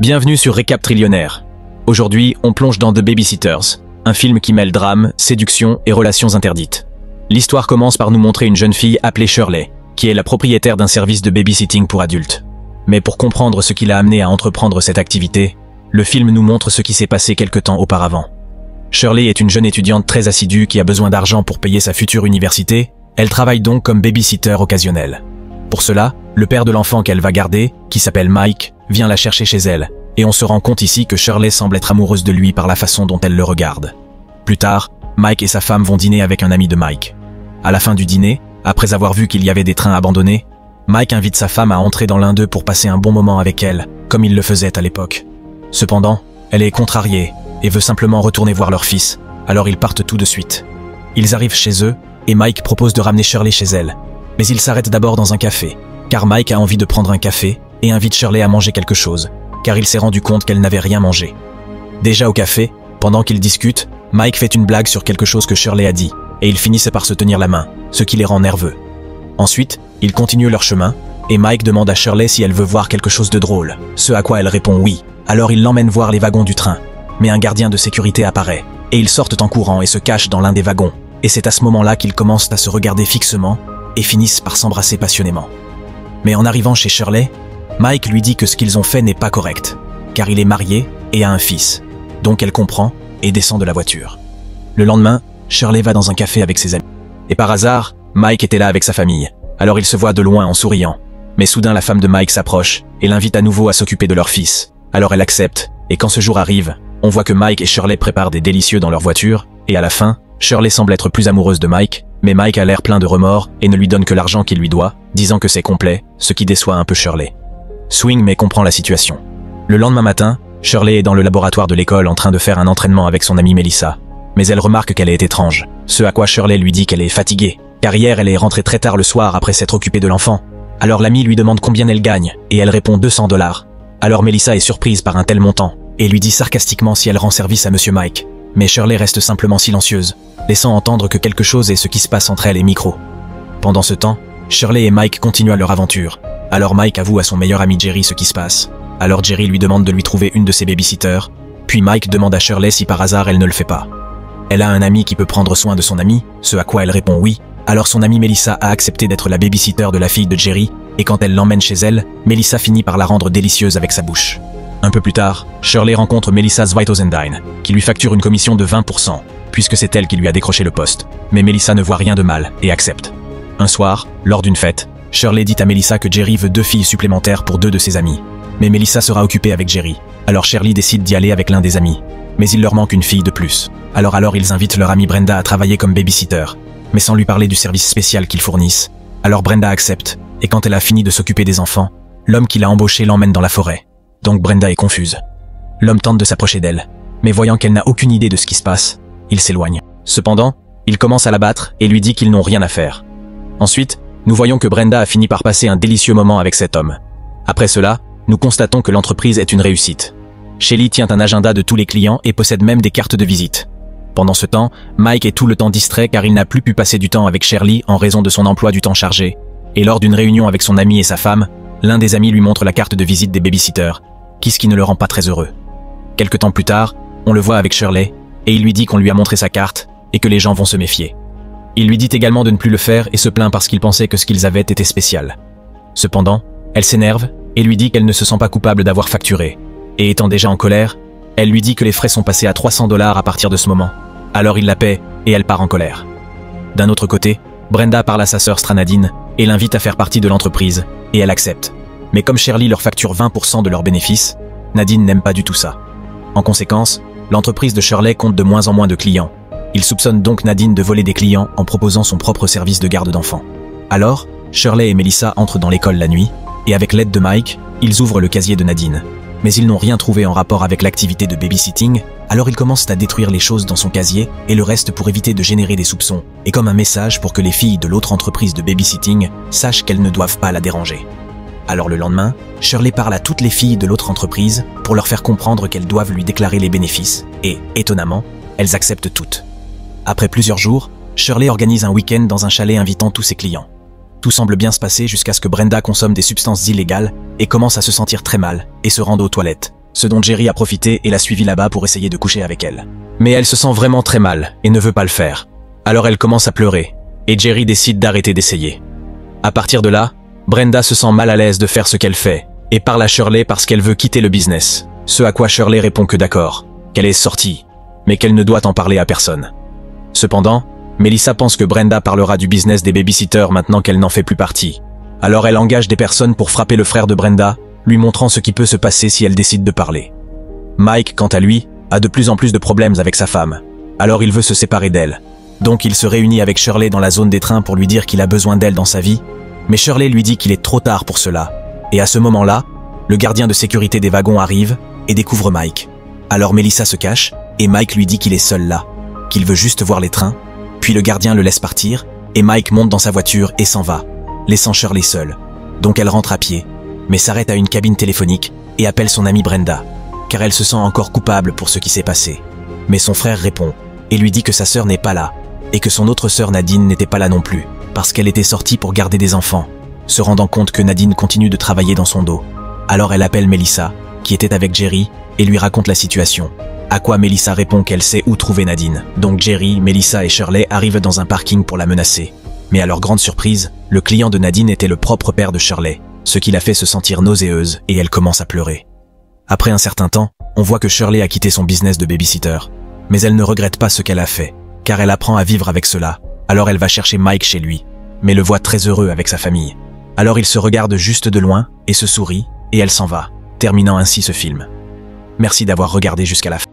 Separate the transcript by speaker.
Speaker 1: Bienvenue sur Récap Trillionnaire. Aujourd'hui, on plonge dans The Babysitters, un film qui mêle drame, séduction et relations interdites. L'histoire commence par nous montrer une jeune fille appelée Shirley, qui est la propriétaire d'un service de babysitting pour adultes. Mais pour comprendre ce qui l'a amenée à entreprendre cette activité, le film nous montre ce qui s'est passé quelque temps auparavant. Shirley est une jeune étudiante très assidue qui a besoin d'argent pour payer sa future université. Elle travaille donc comme babysitter occasionnelle. Pour cela, le père de l'enfant qu'elle va garder, qui s'appelle Mike, vient la chercher chez elle, et on se rend compte ici que Shirley semble être amoureuse de lui par la façon dont elle le regarde. Plus tard, Mike et sa femme vont dîner avec un ami de Mike. À la fin du dîner, après avoir vu qu'il y avait des trains abandonnés, Mike invite sa femme à entrer dans l'un d'eux pour passer un bon moment avec elle, comme il le faisait à l'époque. Cependant, elle est contrariée et veut simplement retourner voir leur fils, alors ils partent tout de suite. Ils arrivent chez eux, et Mike propose de ramener Shirley chez elle. Mais il s'arrête d'abord dans un café, car Mike a envie de prendre un café, et invite Shirley à manger quelque chose, car il s'est rendu compte qu'elle n'avait rien mangé. Déjà au café, pendant qu'ils discutent, Mike fait une blague sur quelque chose que Shirley a dit, et ils finissent par se tenir la main, ce qui les rend nerveux. Ensuite, ils continuent leur chemin, et Mike demande à Shirley si elle veut voir quelque chose de drôle, ce à quoi elle répond oui. Alors il l'emmène voir les wagons du train, mais un gardien de sécurité apparaît, et ils sortent en courant et se cachent dans l'un des wagons, et c'est à ce moment-là qu'ils commencent à se regarder fixement, et finissent par s'embrasser passionnément. Mais en arrivant chez Shirley, Mike lui dit que ce qu'ils ont fait n'est pas correct, car il est marié et a un fils. Donc elle comprend et descend de la voiture. Le lendemain, Shirley va dans un café avec ses amis. Et par hasard, Mike était là avec sa famille. Alors il se voit de loin en souriant. Mais soudain la femme de Mike s'approche et l'invite à nouveau à s'occuper de leur fils. Alors elle accepte, et quand ce jour arrive, on voit que Mike et Shirley préparent des délicieux dans leur voiture, et à la fin, Shirley semble être plus amoureuse de Mike, mais Mike a l'air plein de remords et ne lui donne que l'argent qu'il lui doit, disant que c'est complet, ce qui déçoit un peu Shirley. Swing mais comprend la situation. Le lendemain matin, Shirley est dans le laboratoire de l'école en train de faire un entraînement avec son amie Melissa. Mais elle remarque qu'elle est étrange, ce à quoi Shirley lui dit qu'elle est fatiguée, car hier elle est rentrée très tard le soir après s'être occupée de l'enfant. Alors l'amie lui demande combien elle gagne, et elle répond 200 $. Alors Melissa est surprise par un tel montant, et lui dit sarcastiquement si elle rend service à Monsieur Mike. Mais Shirley reste simplement silencieuse, laissant entendre que quelque chose est ce qui se passe entre elle et Micro. Pendant ce temps, Shirley et Mike continuent leur aventure. Alors Mike avoue à son meilleur ami Jerry ce qui se passe. Alors Jerry lui demande de lui trouver une de ses babysitters, puis Mike demande à Shirley si par hasard elle ne le fait pas. Elle a un ami qui peut prendre soin de son ami, ce à quoi elle répond oui. Alors son amie Melissa a accepté d'être la babysitter de la fille de Jerry, et quand elle l'emmène chez elle, Melissa finit par la rendre délicieuse avec sa bouche. Un peu plus tard, Shirley rencontre Melissa Zweitosendine, qui lui facture une commission de 20%, puisque c'est elle qui lui a décroché le poste. Mais Melissa ne voit rien de mal et accepte. Un soir, lors d'une fête, Shirley dit à Melissa que Jerry veut 2 filles supplémentaires pour 2 de ses amis. Mais Melissa sera occupée avec Jerry. Alors Shirley décide d'y aller avec l'un des amis. Mais il leur manque une fille de plus. Alors ils invitent leur amie Brenda à travailler comme babysitter, mais sans lui parler du service spécial qu'ils fournissent. Alors Brenda accepte, et quand elle a fini de s'occuper des enfants, l'homme qui l'a embauchée l'emmène dans la forêt. Donc Brenda est confuse. L'homme tente de s'approcher d'elle, mais voyant qu'elle n'a aucune idée de ce qui se passe, il s'éloigne. Cependant, il commence à la battre et lui dit qu'ils n'ont rien à faire. Ensuite, nous voyons que Brenda a fini par passer un délicieux moment avec cet homme. Après cela, nous constatons que l'entreprise est une réussite. Shelly tient un agenda de tous les clients et possède même des cartes de visite. Pendant ce temps, Mike est tout le temps distrait car il n'a plus pu passer du temps avec Shirley en raison de son emploi du temps chargé. Et lors d'une réunion avec son ami et sa femme, l'un des amis lui montre la carte de visite des babysitters, ce qui ne le rend pas très heureux. Quelque temps plus tard, on le voit avec Shirley, et il lui dit qu'on lui a montré sa carte, et que les gens vont se méfier. Il lui dit également de ne plus le faire et se plaint parce qu'il pensait que ce qu'ils avaient était spécial. Cependant, elle s'énerve, et lui dit qu'elle ne se sent pas coupable d'avoir facturé. Et étant déjà en colère, elle lui dit que les frais sont passés à 300 $ à partir de ce moment. Alors il la paie, et elle part en colère. D'un autre côté, Brenda parle à sa sœur Stranadine, et l'invite à faire partie de l'entreprise, et elle accepte. Mais comme Shirley leur facture 20% de leurs bénéfices, Nadine n'aime pas du tout ça. En conséquence, l'entreprise de Shirley compte de moins en moins de clients. Il soupçonne donc Nadine de voler des clients en proposant son propre service de garde d'enfants. Alors, Shirley et Melissa entrent dans l'école la nuit, et avec l'aide de Mike, ils ouvrent le casier de Nadine. Mais ils n'ont rien trouvé en rapport avec l'activité de babysitting, alors ils commencent à détruire les choses dans son casier et le reste pour éviter de générer des soupçons, et comme un message pour que les filles de l'autre entreprise de babysitting sachent qu'elles ne doivent pas la déranger. Alors le lendemain, Shirley parle à toutes les filles de l'autre entreprise pour leur faire comprendre qu'elles doivent lui déclarer les bénéfices, et, étonnamment, elles acceptent toutes. Après plusieurs jours, Shirley organise un week-end dans un chalet invitant tous ses clients. Tout semble bien se passer jusqu'à ce que Brenda consomme des substances illégales et commence à se sentir très mal et se rende aux toilettes. ce dont Jerry a profité et l'a suivi là-bas pour essayer de coucher avec elle. Mais elle se sent vraiment très mal et ne veut pas le faire. Alors elle commence à pleurer, et Jerry décide d'arrêter d'essayer. À partir de là, Brenda se sent mal à l'aise de faire ce qu'elle fait, et parle à Shirley parce qu'elle veut quitter le business, ce à quoi Shirley répond que d'accord, qu'elle est sortie, mais qu'elle ne doit en parler à personne. Cependant, Melissa pense que Brenda parlera du business des babysitters maintenant qu'elle n'en fait plus partie. Alors elle engage des personnes pour frapper le frère de Brenda, lui montrant ce qui peut se passer si elle décide de parler. Mike, quant à lui, a de plus en plus de problèmes avec sa femme, alors il veut se séparer d'elle. Donc il se réunit avec Shirley dans la zone des trains pour lui dire qu'il a besoin d'elle dans sa vie, mais Shirley lui dit qu'il est trop tard pour cela. Et à ce moment-là, le gardien de sécurité des wagons arrive et découvre Mike. Alors Melissa se cache, et Mike lui dit qu'il est seul là, qu'il veut juste voir les trains, puis le gardien le laisse partir, et Mike monte dans sa voiture et s'en va, laissant Shirley seule. Donc elle rentre à pied, mais s'arrête à une cabine téléphonique et appelle son amie Brenda, car elle se sent encore coupable pour ce qui s'est passé. Mais son frère répond, et lui dit que sa sœur n'est pas là, et que son autre sœur Nadine n'était pas là non plus, parce qu'elle était sortie pour garder des enfants, se rendant compte que Nadine continue de travailler dans son dos. Alors elle appelle Melissa, qui était avec Jerry, et lui raconte la situation. À quoi Melissa répond qu'elle sait où trouver Nadine. Donc Jerry, Melissa et Shirley arrivent dans un parking pour la menacer. Mais à leur grande surprise, le client de Nadine était le propre père de Shirley, ce qui la fait se sentir nauséeuse et elle commence à pleurer. Après un certain temps, on voit que Shirley a quitté son business de babysitter. Mais elle ne regrette pas ce qu'elle a fait, car elle apprend à vivre avec cela. Alors elle va chercher Mike chez lui, mais le voit très heureux avec sa famille. Alors il se regarde juste de loin et se sourit, et elle s'en va, terminant ainsi ce film. Merci d'avoir regardé jusqu'à la fin.